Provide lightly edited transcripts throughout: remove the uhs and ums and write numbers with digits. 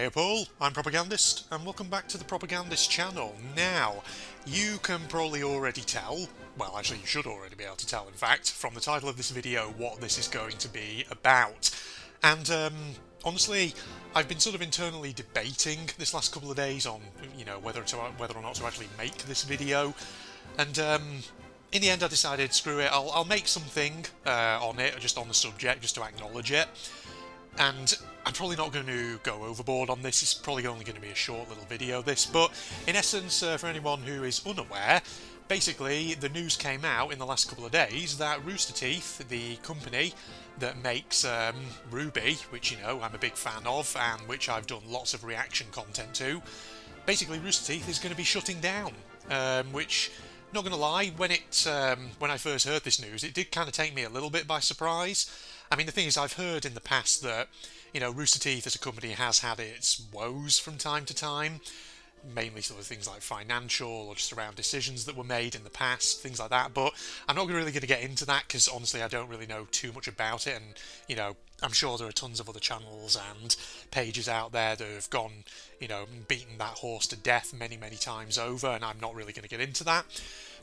Hiya Paul, I'm Propagandist, and welcome back to the Propagandist channel. Now, you can probably already tell, well actually you should already be able to tell in fact, from the title of this video what this is going to be about. And honestly, I've been sort of internally debating this last couple of days on, whether or not to actually make this video. And in the end I decided, screw it, I'll make something on it, just on the subject, just to acknowledge it. And I'm probably not going to go overboard on this, it's probably only going to be a short little video this, but in essence, for anyone who is unaware, basically the news came out in the last couple of days that Rooster Teeth, the company that makes RWBY, which I'm a big fan of and which I've done lots of reaction content to, basically Rooster Teeth is going to be shutting down, which, not going to lie, when I first heard this news, it did kind of take me a little bit by surprise. I mean, the thing is, I've heard in the past that, Rooster Teeth as a company has had its woes from time to time, mainly sort of things like financial or just around decisions that were made in the past, things like that, but I'm not really going to get into that because honestly I don't really know too much about it, and, I'm sure there are tons of other channels and pages out there that have gone, beaten that horse to death many, many times over, and I'm not really going to get into that.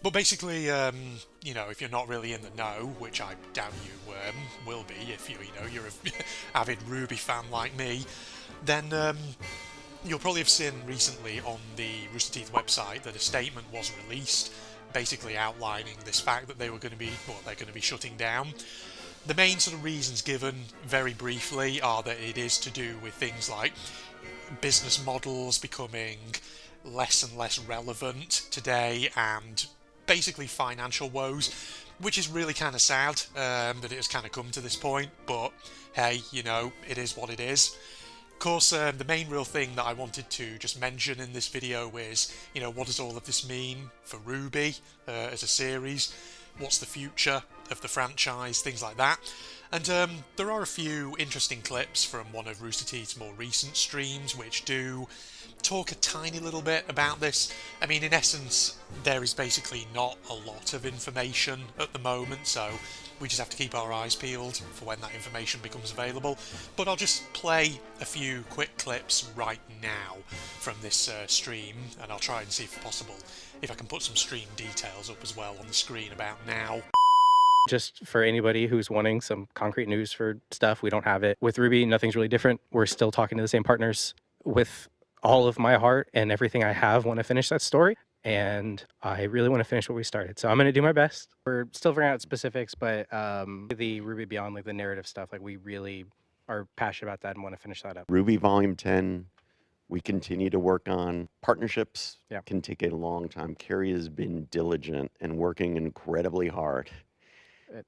But basically, if you're not really in the know, which I doubt you will be if you're an avid RWBY fan like me, then you'll probably have seen recently on the Rooster Teeth website that a statement was released, basically outlining this fact that they're going to be shutting down. The main sort of reasons given, very briefly, are that it is to do with things like business models becoming less and less relevant today, and basically financial woes, which is really kind of sad that it has kind of come to this point, but hey, it is what it is. Of course, the main real thing that I wanted to just mention in this video is, what does all of this mean for RWBY as a series? What's the future of the franchise? Things like that. And there are a few interesting clips from one of Rooster Teeth's more recent streams which do talk a tiny little bit about this. I mean, in essence, there is basically not a lot of information at the moment, so we just have to keep our eyes peeled for when that information becomes available. But I'll just play a few quick clips right now from this stream, and I'll try and see if possible if I can put some stream details up as well on the screen about now. Just for anybody who's wanting some concrete news for stuff, we don't have it. With RWBY, nothing's really different. We're still talking to the same partners. With all of my heart and everything I have, want to finish that story, and I really want to finish what we started. So I'm going to do my best. We're still figuring out specifics, but the RWBY Beyond, like the narrative stuff, like we really are passionate about that and want to finish that up. RWBY Volume 10, we continue to work on partnerships. Yeah. Can take a long time. Carrie has been diligent and working incredibly hard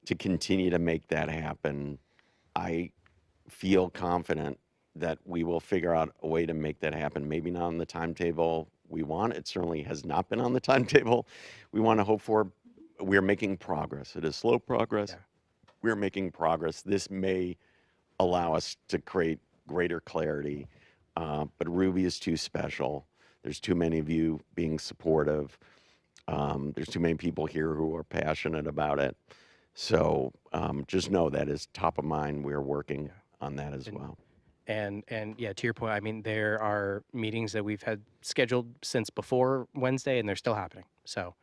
to continue to make that happen. I feel confident that we will figure out a way to make that happen. Maybe not on the timetable we want. It certainly has not been on the timetable we want to hope for. We're making progress. It is slow progress. Yeah. We're making progress. This may allow us to create greater clarity, but RWBY is too special. There's too many of you being supportive. There's too many people here who are passionate about it. So just know that is top of mind. We're working on that as well. And yeah, to your point, I mean, there are meetings that we've had scheduled since before Wednesday, and they're still happening. So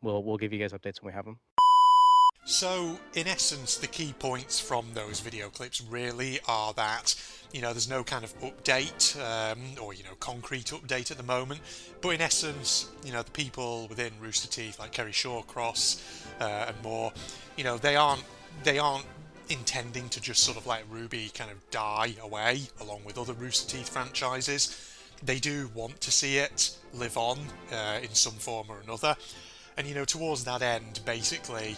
we'll give you guys updates when we have them. So, in essence, the key points from those video clips really are that, there's no kind of update, or, concrete update at the moment, but in essence, the people within Rooster Teeth, like Kerry Shawcross and more, they aren't intending to just sort of let RWBY kind of die away, along with other Rooster Teeth franchises. They do want to see it live on in some form or another. And, towards that end, basically,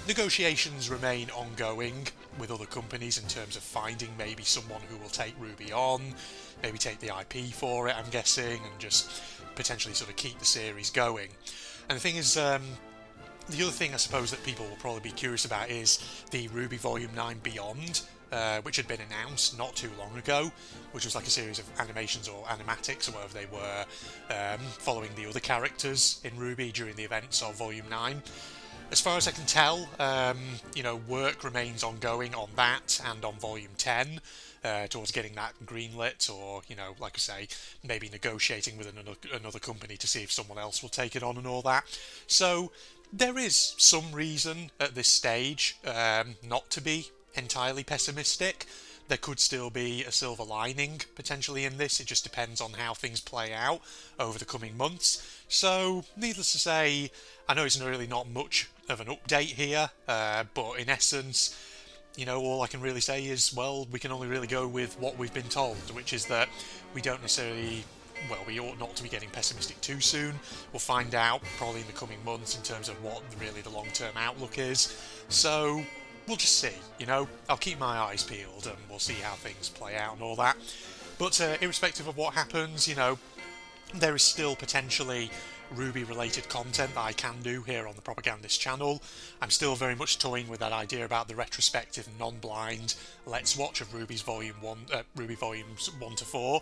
negotiations remain ongoing with other companies in terms of finding maybe someone who will take RWBY on, maybe take the IP for it, I'm guessing, and just potentially sort of keep the series going. And the thing is, the other thing I suppose that people will probably be curious about is the RWBY Volume 9 Beyond, which had been announced not too long ago, which was like a series of animations or animatics or whatever they were, following the other characters in RWBY during the events of Volume 9. As far as I can tell, work remains ongoing on that and on Volume 10. towards getting that greenlit, or, you know, like I say, maybe negotiating with another company to see if someone else will take it on and all that. So there is some reason at this stage not to be entirely pessimistic. There could still be a silver lining potentially in this. It just depends on how things play out over the coming months. So, needless to say, I know it's really not much of an update here, but in essence, you know, all I can really say is, well, we can only really go with what we've been told, which is that we don't necessarily, well, we ought not to be getting pessimistic too soon. We'll find out probably in the coming months in terms of what really the long-term outlook is. So we'll just see, you know. I'll keep my eyes peeled and we'll see how things play out and all that. But irrespective of what happens, you know, there is still potentially RWBY related content that I can do here on the Propagandist channel. I'm still very much toying with that idea about the retrospective non-blind Let's Watch of RWBY's RWBY Volumes 1 to 4.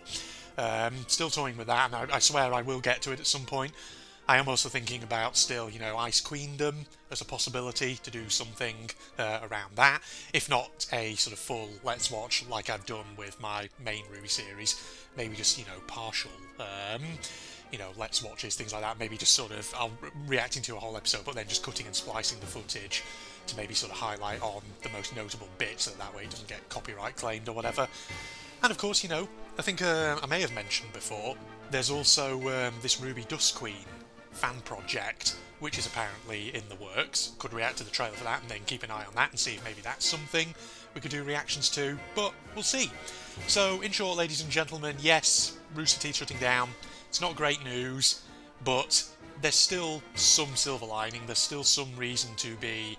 Still toying with that, and I swear I will get to it at some point. I am also thinking about still, you know, Ice Queendom as a possibility to do something around that. If not a sort of full Let's Watch like I've done with my main RWBY series, maybe just, you know, partial, you know, Let's Watches, things like that. Maybe just sort of reacting to a whole episode, but then just cutting and splicing the footage to maybe sort of highlight on the most notable bits, so that way it doesn't get copyright claimed or whatever. And of course, you know, I think I may have mentioned before, there's also this RWBY Dust Queen fan project, which is apparently in the works. Could react to the trailer for that and then keep an eye on that and see if maybe that's something we could do reactions to, but we'll see. So, in short, ladies and gentlemen, yes, Rooster Teeth shutting down. It's not great news, but there's still some silver lining. There's still some reason to be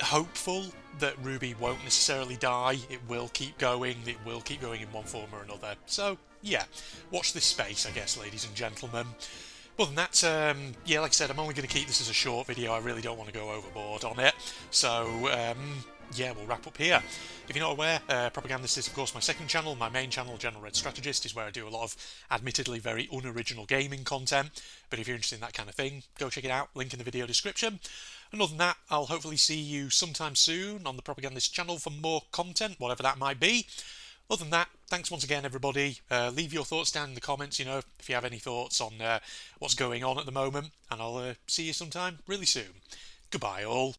hopeful that RWBY won't necessarily die. It will keep going. It will keep going in one form or another. So, yeah, watch this space, I guess, ladies and gentlemen. Other than that, yeah, like I said, I'm only going to keep this as a short video. I really don't want to go overboard on it. So, yeah, we'll wrap up here. If you're not aware, Propagandist is, of course, my second channel. My main channel, General Red Strategist, is where I do a lot of, admittedly, very unoriginal gaming content. But if you're interested in that kind of thing, go check it out. Link in the video description. And other than that, I'll hopefully see you sometime soon on the Propagandist channel for more content, whatever that might be. Other than that, thanks once again, everybody. Leave your thoughts down in the comments, you know, if you have any thoughts on what's going on at the moment. And I'll see you sometime really soon. Goodbye, all.